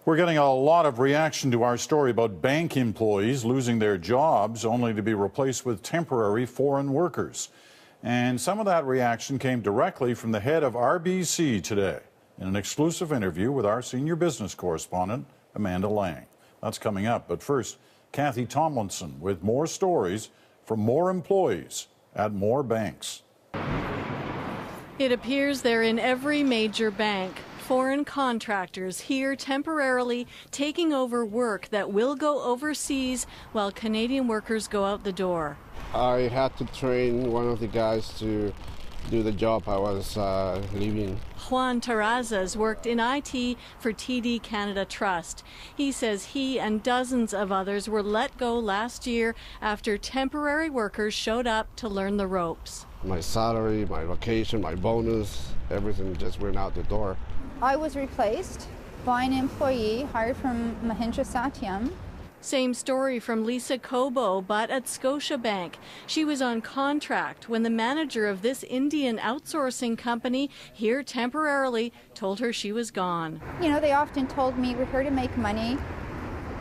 We're getting a lot of reaction to our story about bank employees losing their jobs only to be replaced with temporary foreign workers. And some of that reaction came directly from the head of RBC today in an exclusive interview with our senior business correspondent, Amanda Lang. That's coming up. But first, Kathy Tomlinson with more stories from more employees at more banks. It appears they're in every major bank. Foreign contractors here temporarily taking over work that will go overseas while Canadian workers go out the door. I had to train one of the guys to do the job I was leaving. Juan Terrazas worked in IT for TD Canada Trust. He says he and dozens of others were let go last year after temporary workers showed up to learn the ropes. My salary, my vacation, my bonus, everything just went out the door. I was replaced by an employee hired from Mahindra Satyam. Same story from Lisa Cobo, but at Scotiabank. She was on contract when the manager of this Indian outsourcing company here temporarily told her she was gone. You know, they often told me we're here to make money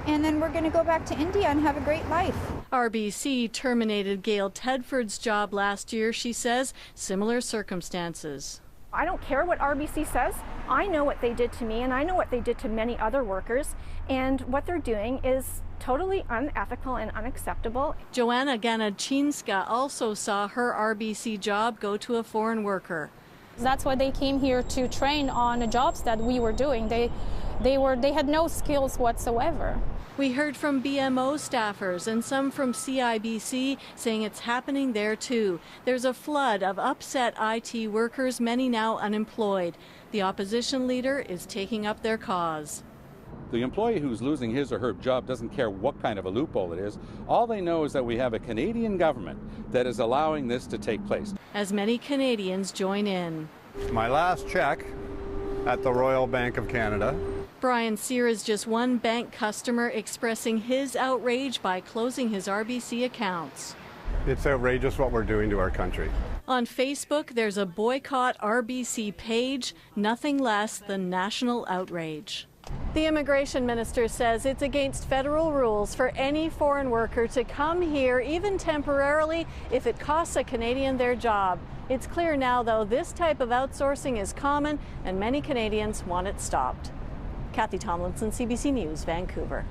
and then we're going to go back to India and have a great life. RBC terminated Gail Tedford's job last year, she says. Similar circumstances. I don't care what RBC says. I know what they did to me and I know what they did to many other workers, and what they're doing is totally unethical and unacceptable. Joanna Ganachinska also saw her RBC job go to a foreign worker. That's why they came here to train on the jobs that we were doing. They had no skills whatsoever. We heard from BMO staffers and some from CIBC saying it's happening there too. There's a flood of upset IT workers, many now unemployed. The opposition leader is taking up their cause. The employee who's losing his or her job doesn't care what kind of a loophole it is. All they know is that we have a Canadian government that is allowing this to take place. As many Canadians join in. My last check at the Royal Bank of Canada. Brian Sear is just one bank customer expressing his outrage by closing his RBC accounts. It's outrageous what we're doing to our country. On Facebook, there's a boycott RBC page, nothing less than national outrage. The immigration minister says it's against federal rules for any foreign worker to come here, even temporarily, if it costs a Canadian their job. It's clear now, though, this type of outsourcing is common and many Canadians want it stopped. Kathy Tomlinson, CBC News, Vancouver.